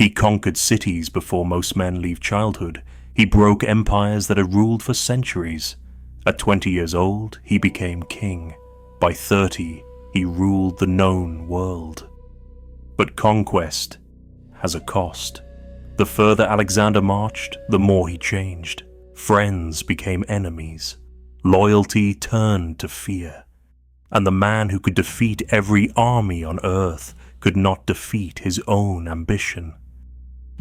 He conquered cities before most men leave childhood. He broke empires that had ruled for centuries. At 20 years old, he became king. By 30, he ruled the known world. But conquest has a cost. The further Alexander marched, the more he changed. Friends became enemies. Loyalty turned to fear. And the man who could defeat every army on earth could not defeat his own ambition.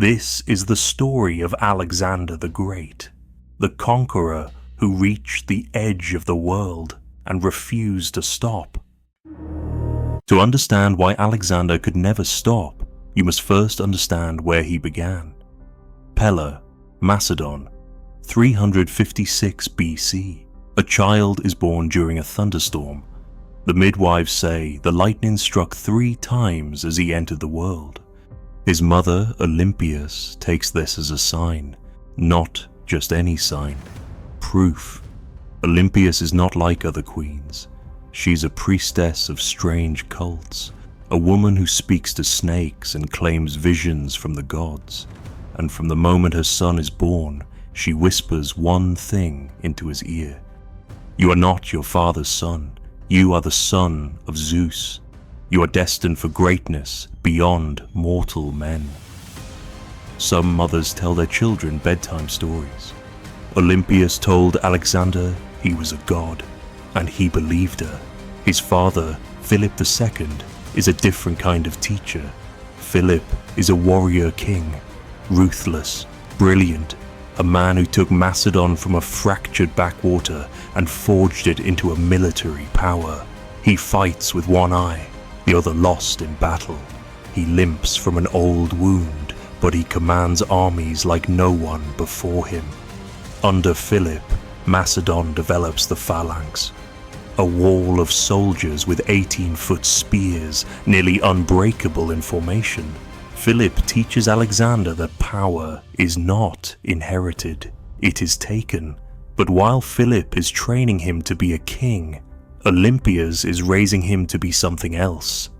This is the story of Alexander the Great, the conqueror who reached the edge of the world and refused to stop. To understand why Alexander could never stop, you must first understand where he began. Pella, Macedon, 356 BC. A child is born during a thunderstorm. The midwives say the lightning struck 3 times as he entered the world. His mother, Olympias, takes this as a sign, not just any sign, proof. Olympias is not like other queens. She's a priestess of strange cults, a woman who speaks to snakes and claims visions from the gods. And from the moment her son is born, she whispers one thing into his ear. You are not your father's son. You are the son of Zeus. You are destined for greatness beyond mortal men. Some mothers tell their children bedtime stories. Olympias told Alexander he was a god, and he believed her. His father, Philip II, is a different kind of teacher. Philip is a warrior king, ruthless, brilliant, a man who took Macedon from a fractured backwater and forged it into a military power. He fights with one eye, the other lost in battle. He limps from an old wound, but he commands armies like no one before him. Under Philip, Macedon develops the phalanx, a wall of soldiers with 18-foot spears, nearly unbreakable in formation. Philip teaches Alexander that power is not inherited, it is taken. But while Philip is training him to be a king, Olympias is raising him to be something else,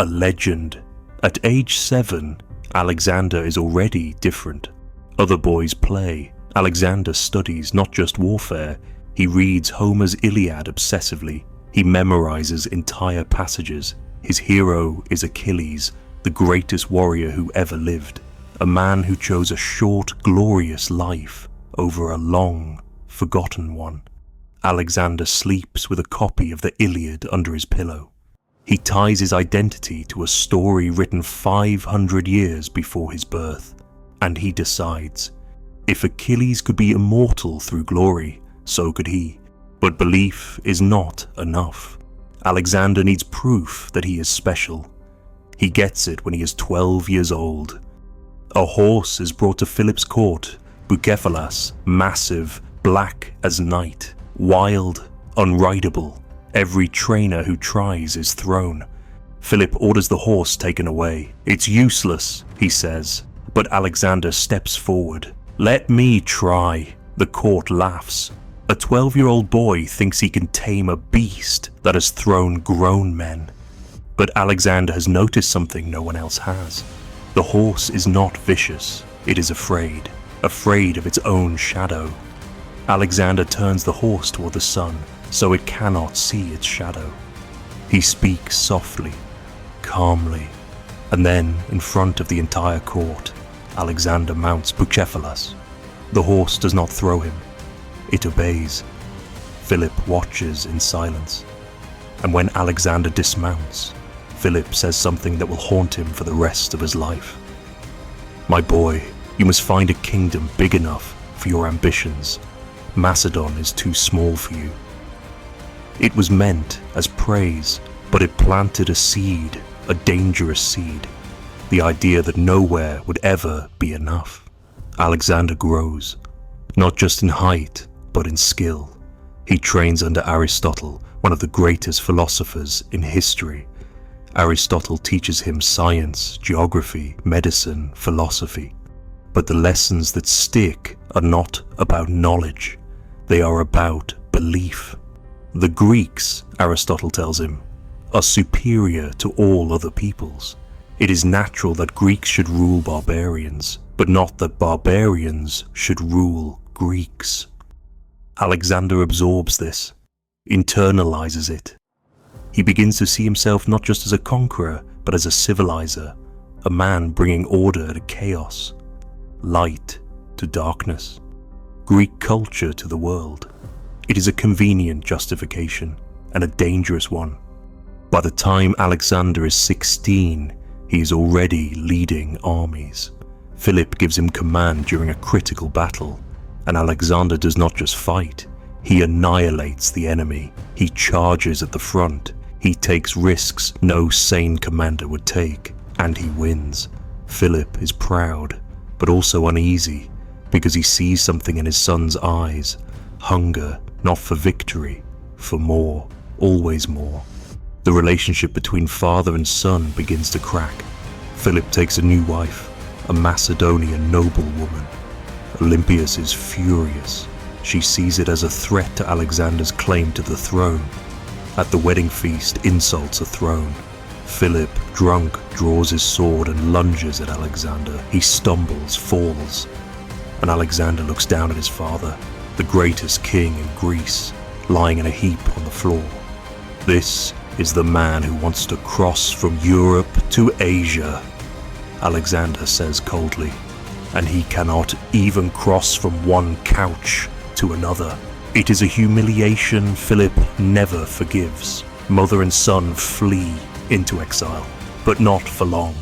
a legend. At age 7, Alexander is already different. Other boys play. Alexander studies not just warfare, he reads Homer's Iliad obsessively. He memorizes entire passages. His hero is Achilles, the greatest warrior who ever lived, a man who chose a short, glorious life over a long, forgotten one. Alexander sleeps with a copy of the Iliad under his pillow. He ties his identity to a story written 500 years before his birth, and he decides, if Achilles could be immortal through glory, so could he. But belief is not enough. Alexander needs proof that he is special. He gets it when he is 12 years old. A horse is brought to Philip's court, Bucephalus, massive, black as night, wild, unrideable. Every trainer who tries is thrown. Philip orders the horse taken away. It's useless, he says, but Alexander steps forward. Let me try. The court laughs. A 12-year-old boy thinks he can tame a beast that has thrown grown men. But Alexander has noticed something no one else has. The horse is not vicious, it is afraid of its own shadow. Alexander turns the horse toward the sun, so it cannot see its shadow. He speaks softly, calmly, and then, in front of the entire court, Alexander mounts Bucephalus. The horse does not throw him, it obeys. Philip watches in silence, and when Alexander dismounts, Philip says something that will haunt him for the rest of his life. My boy, you must find a kingdom big enough for your ambitions. Macedon is too small for you. It was meant as praise, but it planted a seed, a dangerous seed, the idea that nowhere would ever be enough. Alexander grows, not just in height, but in skill. He trains under Aristotle, one of the greatest philosophers in history. Aristotle teaches him science, geography, medicine, philosophy. But the lessons that stick are not about knowledge. They are about belief. The Greeks, Aristotle tells him, are superior to all other peoples. It is natural that Greeks should rule barbarians, but not that barbarians should rule Greeks. Alexander absorbs this, internalizes it. He begins to see himself not just as a conqueror, but as a civilizer, a man bringing order to chaos, light to darkness, Greek culture to the world. It is a convenient justification, and a dangerous one. By the time Alexander is 16, he is already leading armies. Philip gives him command during a critical battle, and Alexander does not just fight, he annihilates the enemy. He charges at the front, he takes risks no sane commander would take, and he wins. Philip is proud, but also uneasy, because he sees something in his son's eyes, hunger, not for victory, for more, always more. The relationship between father and son begins to crack. Philip takes a new wife, a Macedonian noblewoman. Olympias is furious. She sees it as a threat to Alexander's claim to the throne. At the wedding feast, insults are thrown. Philip, drunk, draws his sword and lunges at Alexander. He stumbles, falls, and Alexander looks down at his father, the greatest king in Greece, lying in a heap on the floor. This is the man who wants to cross from Europe to Asia, Alexander says coldly, and he cannot even cross from one couch to another. It is a humiliation Philip never forgives. Mother and son flee into exile, but not for long,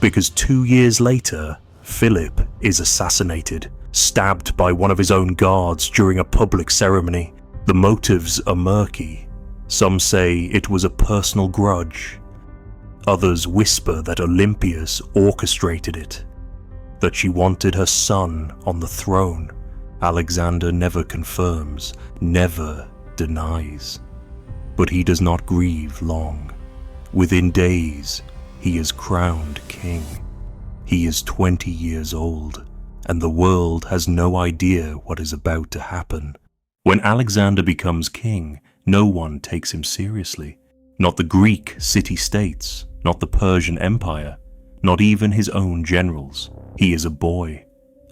because 2 years later, Philip is assassinated, stabbed by one of his own guards during a public ceremony. The motives are murky. Some say it was a personal grudge. Others whisper that Olympias orchestrated it, that she wanted her son on the throne. Alexander never confirms, never denies. But he does not grieve long. Within days, he is crowned king. He is 20 years old, and the world has no idea what is about to happen. When Alexander becomes king, no one takes him seriously. Not the Greek city-states, not the Persian Empire, not even his own generals. He is a boy,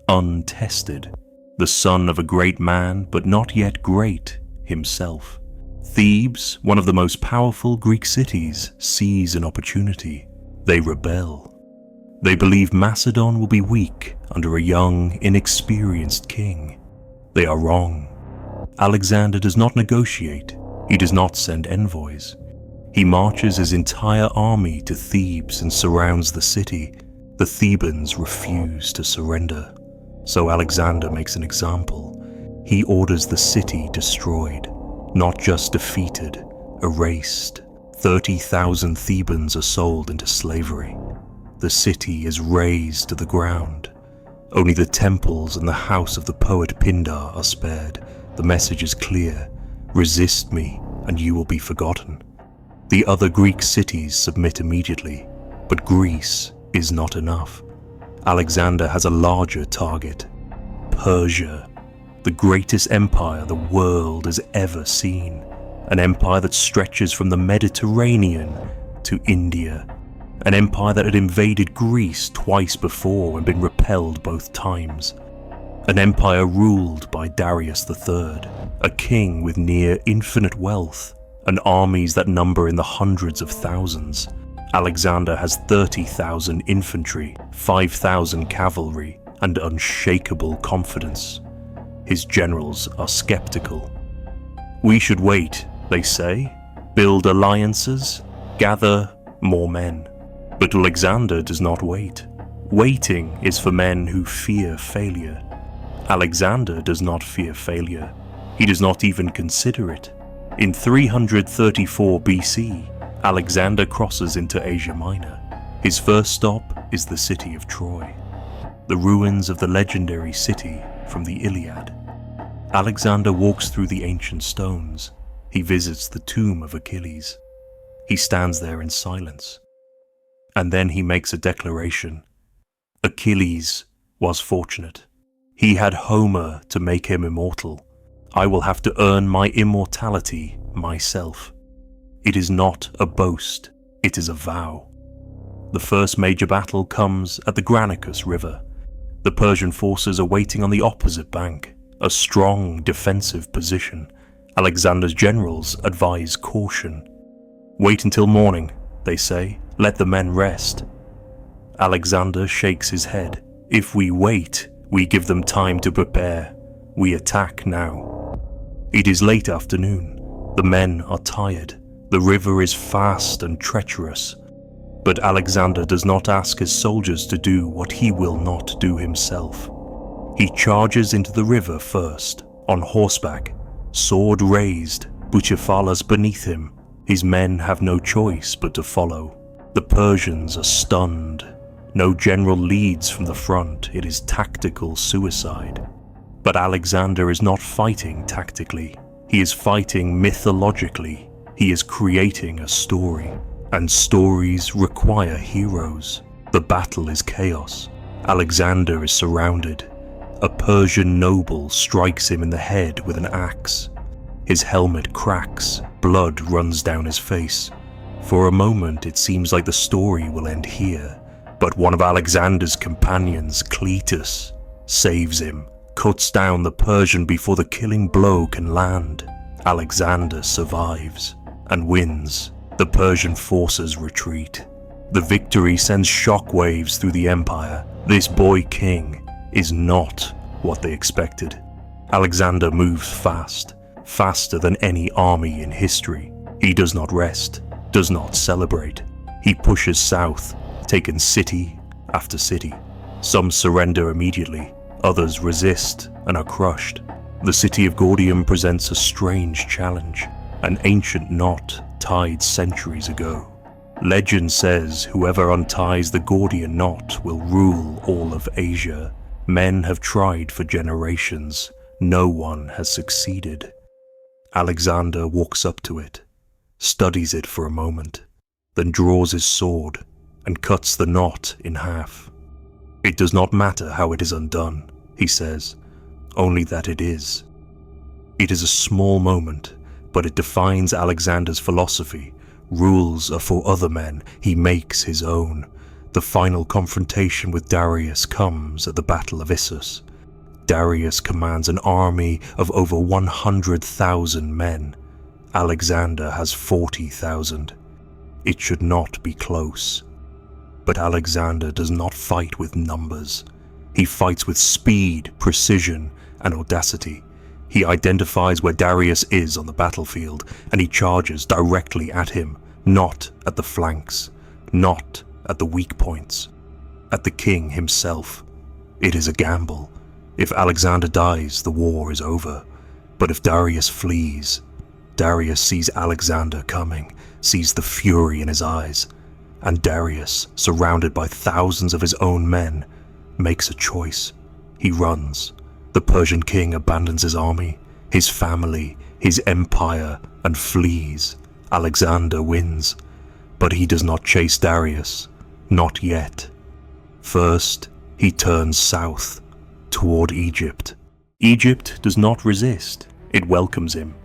untested, the son of a great man, but not yet great himself. Thebes, one of the most powerful Greek cities, sees an opportunity. They rebel. They believe Macedon will be weak under a young, inexperienced king. They are wrong. Alexander does not negotiate. He does not send envoys. He marches his entire army to Thebes and surrounds the city. The Thebans refuse to surrender. So Alexander makes an example. He orders the city destroyed, not just defeated, erased. 30,000 Thebans are sold into slavery. The city is razed to the ground. Only the temples and the house of the poet Pindar are spared. The message is clear. Resist me, and you will be forgotten. The other Greek cities submit immediately, but Greece is not enough. Alexander has a larger target. Persia, the greatest empire the world has ever seen. An empire that stretches from the Mediterranean to India. An empire that had invaded Greece twice before and been repelled both times. An empire ruled by Darius III, a king with near infinite wealth, and armies that number in the hundreds of thousands. Alexander has 30,000 infantry, 5,000 cavalry, and unshakable confidence. His generals are skeptical. We should wait, they say, build alliances, gather more men. But Alexander does not wait. Waiting is for men who fear failure. Alexander does not fear failure. He does not even consider it. In 334 BC, Alexander crosses into Asia Minor. His first stop is the city of Troy, the ruins of the legendary city from the Iliad. Alexander walks through the ancient stones. He visits the tomb of Achilles. He stands there in silence. And then he makes a declaration. Achilles was fortunate. He had Homer to make him immortal. I will have to earn my immortality myself. It is not a boast, it is a vow. The first major battle comes at the Granicus River. The Persian forces are waiting on the opposite bank, a strong defensive position. Alexander's generals advise caution. "Wait until morning," they say. "Let the men rest." Alexander shakes his head. "If we wait, we give them time to prepare. We attack now." It is late afternoon. The men are tired. The river is fast and treacherous. But Alexander does not ask his soldiers to do what he will not do himself. He charges into the river first, on horseback, sword raised, Bucephalus beneath him. His men have no choice but to follow. The Persians are stunned. No general leads from the front. It is tactical suicide. But Alexander is not fighting tactically. He is fighting mythologically. He is creating a story. And stories require heroes. The battle is chaos. Alexander is surrounded. A Persian noble strikes him in the head with an axe. His helmet cracks. Blood runs down his face. For a moment it seems like the story will end here. But one of Alexander's companions, Cletus, saves him, cuts down the Persian before the killing blow can land. Alexander survives and wins. The Persian forces retreat. The victory sends shockwaves through the empire. This boy king is not what they expected. Alexander moves fast, faster than any army in history. He does not rest, does not celebrate. He pushes south, taking city after city. Some surrender immediately, others resist and are crushed. The city of Gordium presents a strange challenge, an ancient knot tied centuries ago. Legend says whoever unties the Gordian knot will rule all of Asia. Men have tried for generations. No one has succeeded. Alexander walks up to it, studies it for a moment, then draws his sword and cuts the knot in half. "It does not matter how it is undone," he says, "only that it is." It is a small moment, but it defines Alexander's philosophy. Rules are for other men, he makes his own. The final confrontation with Darius comes at the Battle of Issus. Darius commands an army of over 100,000 men. Alexander has 40,000. It should not be close. But Alexander does not fight with numbers. He fights with speed, precision, and audacity. He identifies where Darius is on the battlefield, and he charges directly at him, not at the flanks, not at the weak points, at the king himself. It is a gamble. If Alexander dies, the war is over. But if Darius flees, Darius sees Alexander coming, sees the fury in his eyes, and Darius, surrounded by thousands of his own men, makes a choice. He runs. The Persian king abandons his army, his family, his empire, and flees. Alexander wins. But he does not chase Darius. Not yet. First, he turns south, toward Egypt. Egypt does not resist. It welcomes him.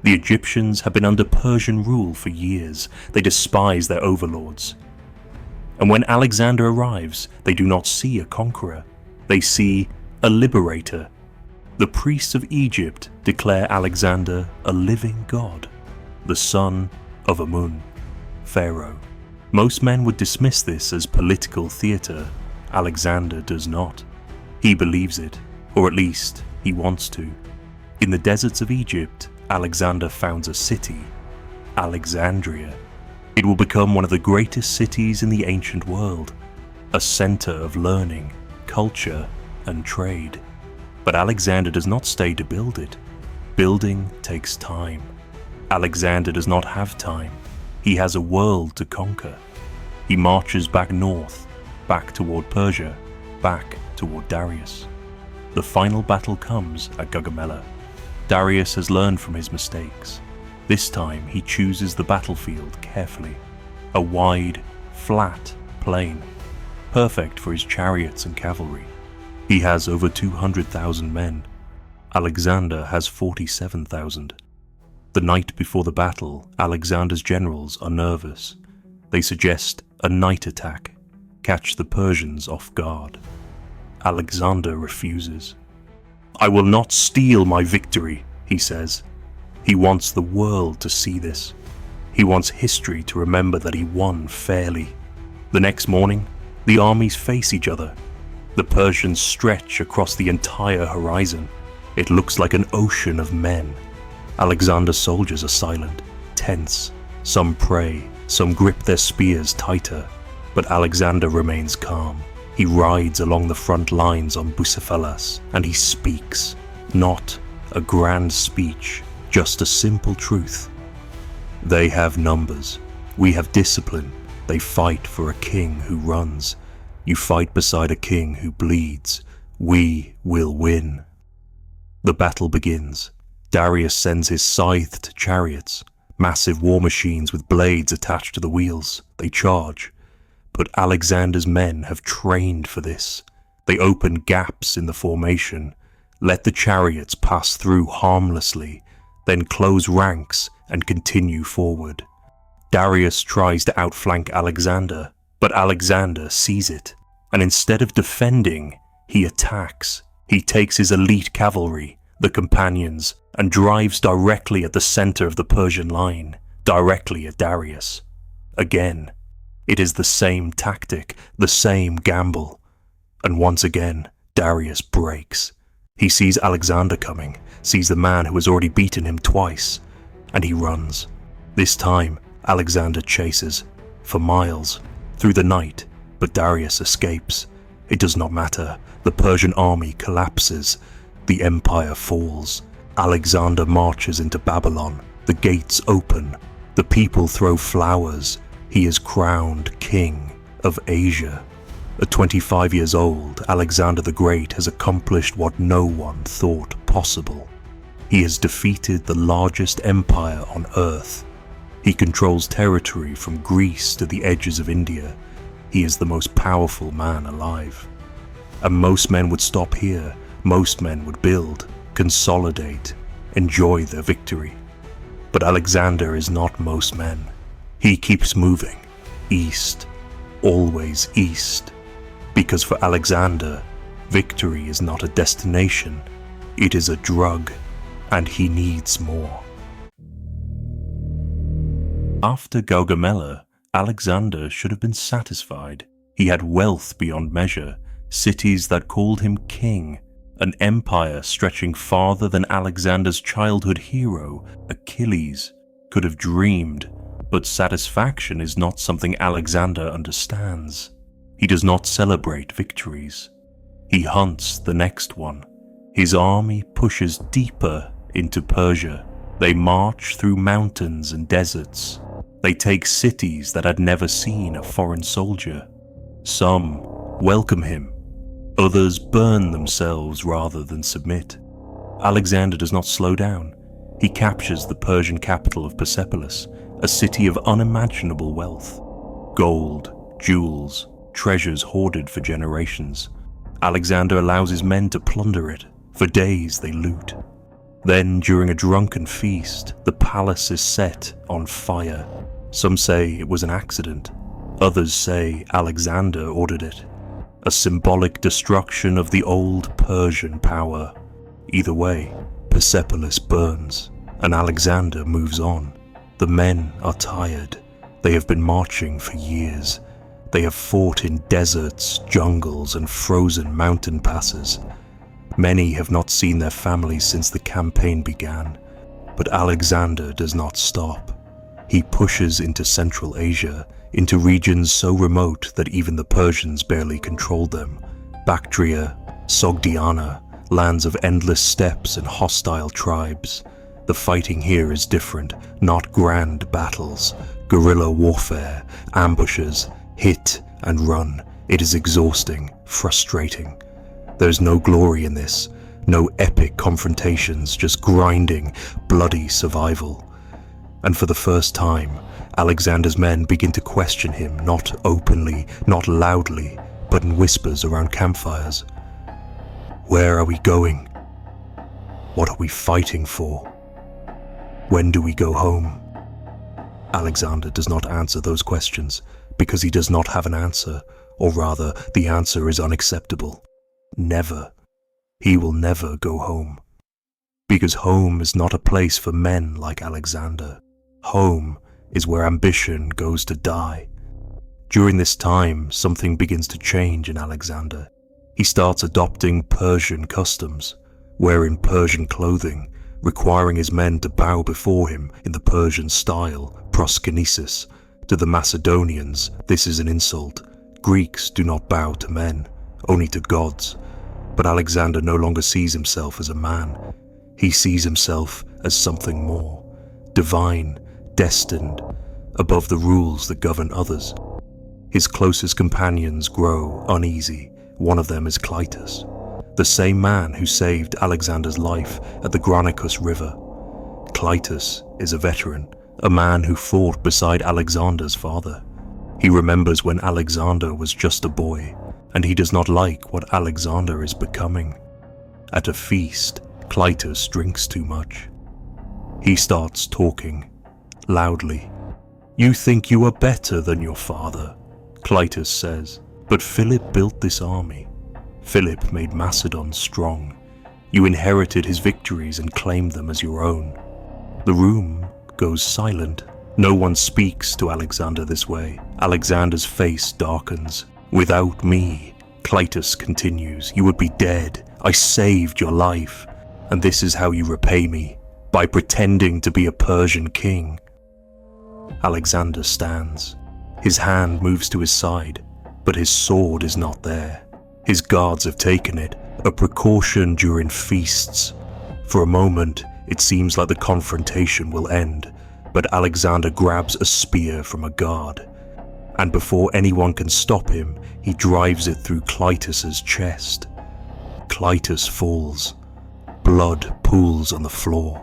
The Egyptians have been under Persian rule for years. They despise their overlords. And when Alexander arrives, they do not see a conqueror. They see a liberator. The priests of Egypt declare Alexander a living god, the son of Amun, Pharaoh. Most men would dismiss this as political theater. Alexander does not. He believes it, or at least he wants to. In the deserts of Egypt, Alexander founds a city, Alexandria. It will become one of the greatest cities in the ancient world, a center of learning, culture, and trade. But Alexander does not stay to build it. Building takes time. Alexander does not have time. He has a world to conquer. He marches back north, back toward Persia, back toward Darius. The final battle comes at Gaugamela. Darius has learned from his mistakes. This time he chooses the battlefield carefully. A wide, flat plain, perfect for his chariots and cavalry. He has over 200,000 men. Alexander has 47,000. The night before the battle, Alexander's generals are nervous. They suggest a night attack, catch the Persians off guard. Alexander refuses. "I will not steal my victory," he says. He wants the world to see this. He wants history to remember that he won fairly. The next morning, the armies face each other. The Persians stretch across the entire horizon. It looks like an ocean of men. Alexander's soldiers are silent, tense. Some pray, some grip their spears tighter. But Alexander remains calm. He rides along the front lines on Bucephalas, and he speaks. Not a grand speech, just a simple truth. They have numbers. We have discipline. They fight for a king who runs. You fight beside a king who bleeds. We will win. The battle begins. Darius sends his scythed chariots, massive war machines with blades attached to the wheels. They charge. But Alexander's men have trained for this. They open gaps in the formation, let the chariots pass through harmlessly, then close ranks and continue forward. Darius tries to outflank Alexander, but Alexander sees it, and instead of defending, he attacks. He takes his elite cavalry, the companions, and drives directly at the center of the Persian line, directly at Darius. Again, it is the same tactic, the same gamble. And once again, Darius breaks. He sees Alexander coming, sees the man who has already beaten him twice, and he runs. This time, Alexander chases, for miles, through the night, but Darius escapes. It does not matter. The Persian army collapses. The empire falls. Alexander marches into Babylon. The gates open. The people throw flowers. He is crowned king of Asia. At 25 years old, Alexander the Great has accomplished what no one thought possible. He has defeated the largest empire on earth. He controls territory from Greece to the edges of India. He is the most powerful man alive. And most men would stop here. Most men would build, consolidate, enjoy their victory. But Alexander is not most men. He keeps moving, east, always east. Because for Alexander, victory is not a destination, it is a drug, and he needs more. After Gaugamela, Alexander should have been satisfied. He had wealth beyond measure, cities that called him king, an empire stretching farther than Alexander's childhood hero, Achilles, could have dreamed. But satisfaction is not something Alexander understands. He does not celebrate victories. He hunts the next one. His army pushes deeper into Persia. They march through mountains and deserts. They take cities that had never seen a foreign soldier. Some welcome him. Others burn themselves rather than submit. Alexander does not slow down. He captures the Persian capital of Persepolis, a city of unimaginable wealth. Gold, jewels, treasures hoarded for generations. Alexander allows his men to plunder it. For days they loot. Then, during a drunken feast, the palace is set on fire. Some say it was an accident. Others say Alexander ordered it. A symbolic destruction of the old Persian power. Either way, Persepolis burns, and Alexander moves on. The men are tired. They have been marching for years. They have fought in deserts, jungles, and frozen mountain passes. Many have not seen their families since the campaign began. But Alexander does not stop. He pushes into Central Asia, into regions so remote that even the Persians barely controlled them. Bactria, Sogdiana, lands of endless steppes and hostile tribes. The fighting here is different, not grand battles, guerrilla warfare, ambushes, hit and run. It is exhausting, frustrating. There's no glory in this, no epic confrontations, just grinding, bloody survival. And for the first time, Alexander's men begin to question him, not openly, not loudly, but in whispers around campfires. Where are we going? What are we fighting for? When do we go home? Alexander does not answer those questions because he does not have an answer. Or rather, the answer is unacceptable. Never. He will never go home. Because home is not a place for men like Alexander. Home is where ambition goes to die. During this time, something begins to change in Alexander. He starts adopting Persian customs, wearing Persian clothing, requiring his men to bow before him in the Persian style, proskynesis. To the Macedonians, this is an insult. Greeks do not bow to men, only to gods. But Alexander no longer sees himself as a man. He sees himself as something more, divine, destined, above the rules that govern others. His closest companions grow uneasy. One of them is Clytus, the same man who saved Alexander's life at the Granicus River. Clytus is a veteran, a man who fought beside Alexander's father. He remembers when Alexander was just a boy, and he does not like what Alexander is becoming. At a feast, Clytus drinks too much. He starts talking, loudly. "You think you are better than your father," Clytus says, "but Philip built this army. Philip made Macedon strong. You inherited his victories and claimed them as your own." The room goes silent. No one speaks to Alexander this way. Alexander's face darkens. "Without me," Clytus continues, "you would be dead. I saved your life. And this is how you repay me, by pretending to be a Persian king." Alexander stands. His hand moves to his side, but his sword is not there. His guards have taken it, a precaution during feasts. For a moment, it seems like the confrontation will end, but Alexander grabs a spear from a guard, and before anyone can stop him, he drives it through Clytus's chest. Clytus falls. Blood pools on the floor,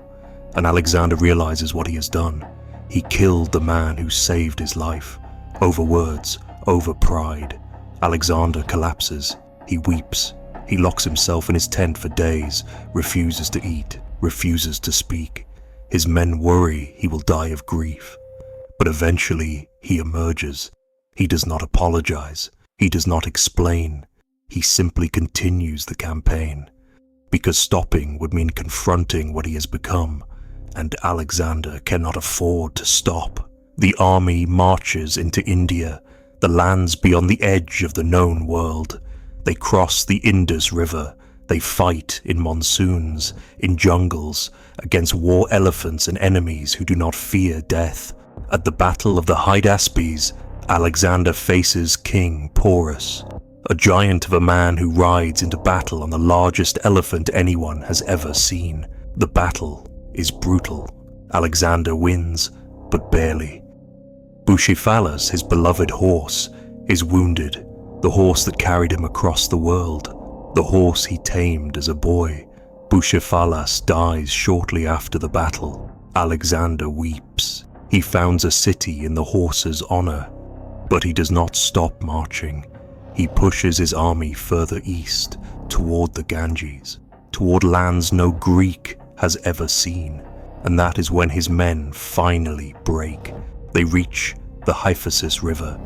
and Alexander realizes what he has done. He killed the man who saved his life. Over words, over pride. Alexander collapses. He weeps. He locks himself in his tent for days, refuses to eat, refuses to speak. His men worry he will die of grief. But eventually he emerges. He does not apologize. He does not explain. He simply continues the campaign. Because stopping would mean confronting what he has become, and Alexander cannot afford to stop. The army marches into India, the lands beyond the edge of the known world. They cross the Indus River. They fight in monsoons, in jungles, against war elephants and enemies who do not fear death. At the Battle of the Hydaspes, Alexander faces King Porus, a giant of a man who rides into battle on the largest elephant anyone has ever seen. The battle is brutal. Alexander wins, but barely. Bucephalus, his beloved horse, is wounded, the horse that carried him across the world, the horse he tamed as a boy. Bucephalus dies shortly after the battle. Alexander weeps. He founds a city in the horse's honor, but he does not stop marching. He pushes his army further east, toward the Ganges, toward lands no Greek has ever seen. And that is when his men finally break. They reach the Hyphasis River,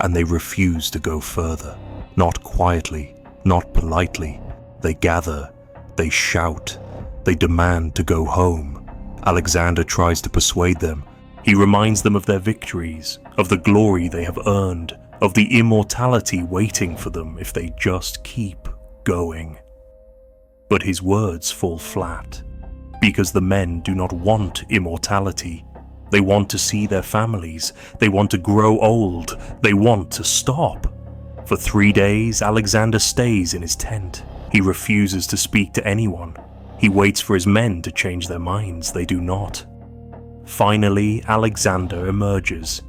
and they refuse to go further. Not quietly, not politely. They gather, they shout, they demand to go home. Alexander tries to persuade them. He reminds them of their victories, of the glory they have earned, of the immortality waiting for them if they just keep going. But his words fall flat, because the men do not want immortality. They want to see their families, they want to grow old, they want to stop. For 3 days, Alexander stays in his tent. He refuses to speak to anyone. He waits for his men to change their minds. They do not. Finally, Alexander emerges.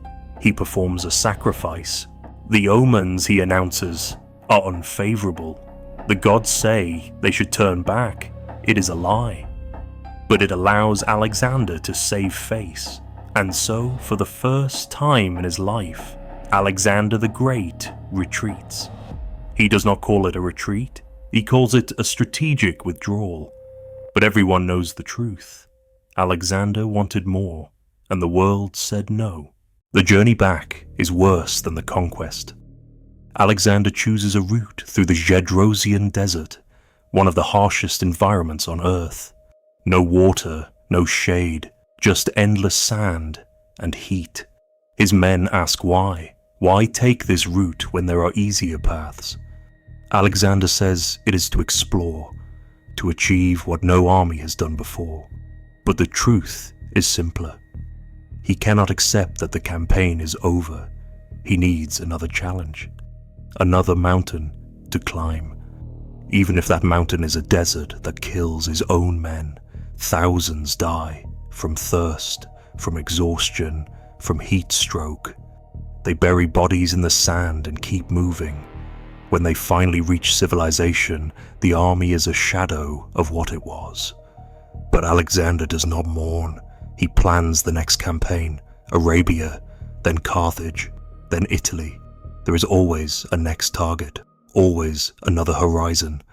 He performs a sacrifice. The omens, he announces, are unfavorable. The gods say they should turn back. It is a lie. But it allows Alexander to save face. And so, for the first time in his life, Alexander the Great retreats. He does not call it a retreat. He calls it a strategic withdrawal. But everyone knows the truth. Alexander wanted more, and the world said no. The journey back is worse than the conquest. Alexander chooses a route through the Gedrosian Desert, one of the harshest environments on Earth. No water, no shade, just endless sand and heat. His men ask why. Why take this route when there are easier paths? Alexander says it is to explore, to achieve what no army has done before. But the truth is simpler. He cannot accept that the campaign is over. He needs another challenge, another mountain to climb. Even if that mountain is a desert that kills his own men, thousands die from thirst, from exhaustion, from heat stroke. They bury bodies in the sand and keep moving. When they finally reach civilization, the army is a shadow of what it was. But Alexander does not mourn. He plans the next campaign, Arabia, then Carthage, then Italy. There is always a next target, always another horizon.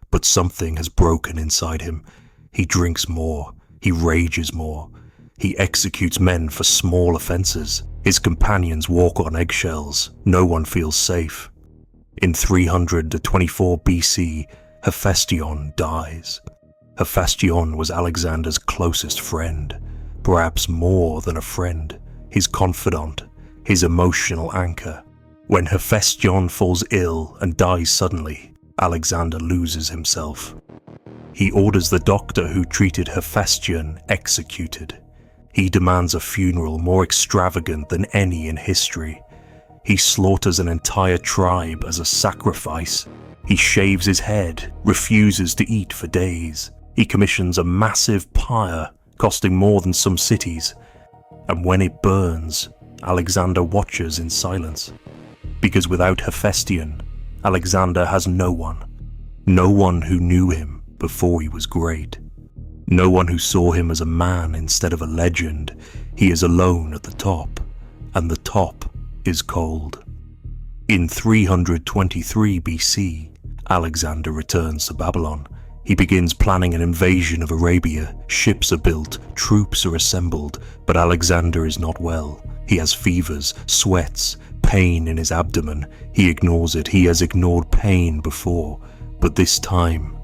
But something has broken inside him. He drinks more, he rages more. He executes men for small offenses. His companions walk on eggshells. No one feels safe. In 324 BC, Hephaestion dies. Hephaestion was Alexander's closest friend, perhaps more than a friend, his confidant, his emotional anchor. When Hephaestion falls ill and dies suddenly, Alexander loses himself. He orders the doctor who treated Hephaestion executed. He demands a funeral more extravagant than any in history. He slaughters an entire tribe as a sacrifice. He shaves his head, refuses to eat for days. He commissions a massive pyre costing more than some cities. And when it burns, Alexander watches in silence. Because without Hephaestion, Alexander has no one. No one who knew him before he was great. No one who saw him as a man instead of a legend. He is alone at the top, and the top is cold. In 323 BC, Alexander returns to Babylon. He begins planning an invasion of Arabia. Ships are built, troops are assembled, but Alexander is not well. He has fevers, sweats, pain in his abdomen. He ignores it. He has ignored pain before, but this time,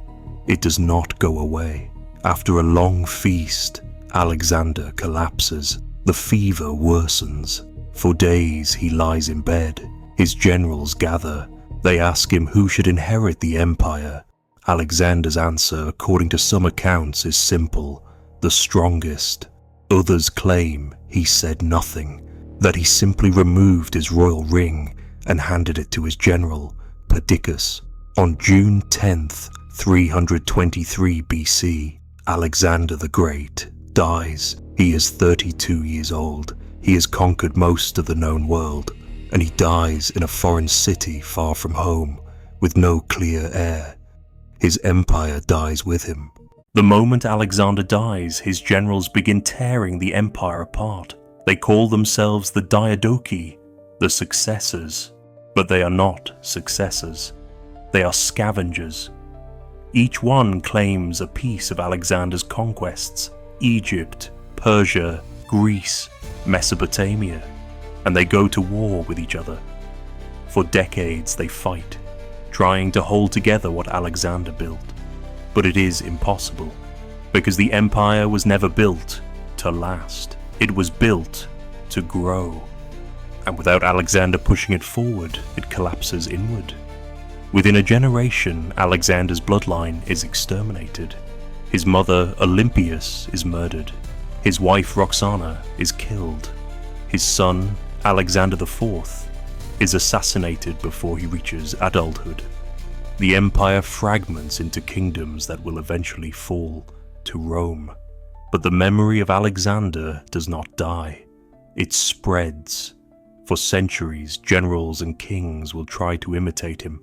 it does not go away. After a long feast, Alexander collapses. The fever worsens. For days he lies in bed. His generals gather. They ask him who should inherit the empire. Alexander's answer, according to some accounts, is simple: the strongest. Others claim he said nothing, that he simply removed his royal ring and handed it to his general, Perdiccas. On June 10th, 323 BC, Alexander the Great dies. He is 32 years old. He has conquered most of the known world, and he dies in a foreign city far from home, with no clear air. His empire dies with him. The moment Alexander dies, his generals begin tearing the empire apart. They call themselves the Diadochi, the successors, but they are not successors. They are scavengers. Each one claims a piece of Alexander's conquests: Egypt, Persia, Greece, Mesopotamia, and they go to war with each other. For decades they fight, trying to hold together what Alexander built. But it is impossible, because the empire was never built to last. It was built to grow. And without Alexander pushing it forward, it collapses inward. Within a generation, Alexander's bloodline is exterminated. His mother, Olympias, is murdered. His wife, Roxana, is killed. His son, Alexander IV, is assassinated before he reaches adulthood. The empire fragments into kingdoms that will eventually fall to Rome. But the memory of Alexander does not die. It spreads. For centuries, generals and kings will try to imitate him.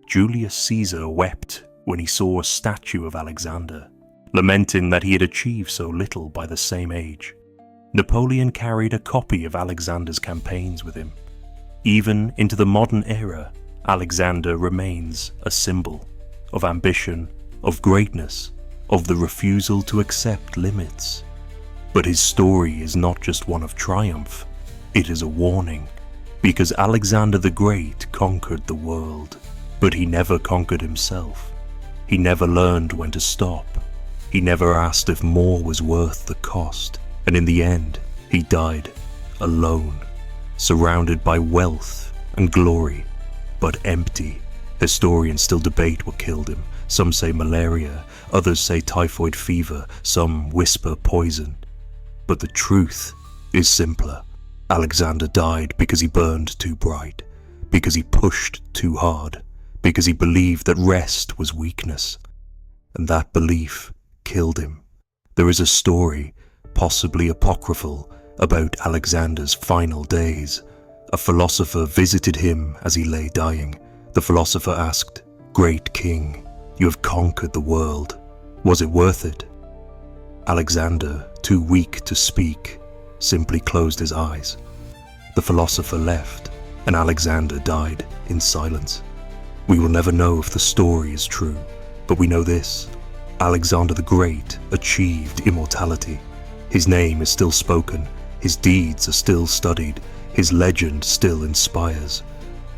Julius Caesar wept when he saw a statue of Alexander, lamenting that he had achieved so little by the same age. Napoleon carried a copy of Alexander's campaigns with him. Even into the modern era, Alexander remains a symbol of ambition, of greatness, of the refusal to accept limits. But his story is not just one of triumph, it is a warning. Because Alexander the Great conquered the world, but he never conquered himself. He never learned when to stop. He never asked if more was worth the cost, and in the end, he died alone, surrounded by wealth and glory, but empty. Historians still debate what killed him. Some say malaria, others say typhoid fever, some whisper poison. But the truth is simpler. Alexander died because he burned too bright, because he pushed too hard, because he believed that rest was weakness. And that belief killed him. There is a story, possibly apocryphal, about Alexander's final days. A philosopher visited him as he lay dying. The philosopher asked, "Great king, you have conquered the world. Was it worth it?" Alexander, too weak to speak, simply closed his eyes. The philosopher left, and Alexander died in silence. We will never know if the story is true, but we know this: Alexander the Great achieved immortality. His name is still spoken, his deeds are still studied, his legend still inspires.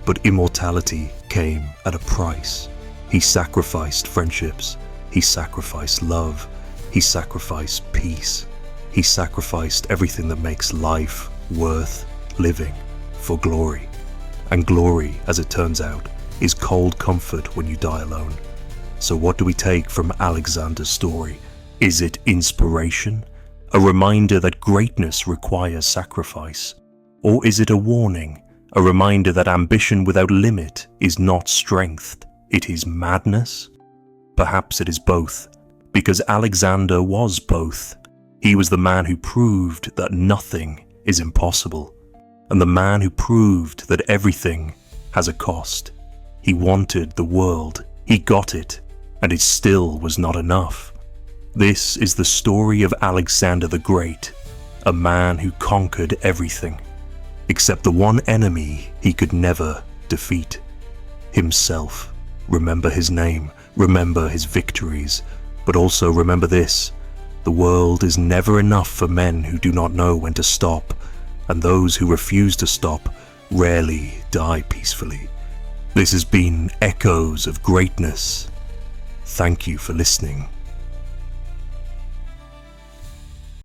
But immortality came at a price. He sacrificed friendships, he sacrificed love, he sacrificed peace, he sacrificed everything that makes life worth living for glory. And glory, as it turns out, is cold comfort when you die alone. So what do we take from Alexander's story? Is it inspiration? A reminder that greatness requires sacrifice? Or is it a warning? A reminder that ambition without limit is not strength, it is madness? Perhaps it is both, because Alexander was both. He was the man who proved that nothing is impossible, and the man who proved that everything has a cost. He wanted the world, he got it, and it still was not enough. This is the story of Alexander the Great, a man who conquered everything, except the one enemy he could never defeat: himself. Remember his name, remember his victories, but also remember this: the world is never enough for men who do not know when to stop, and those who refuse to stop rarely die peacefully. This has been Echoes of Greatness. Thank you for listening.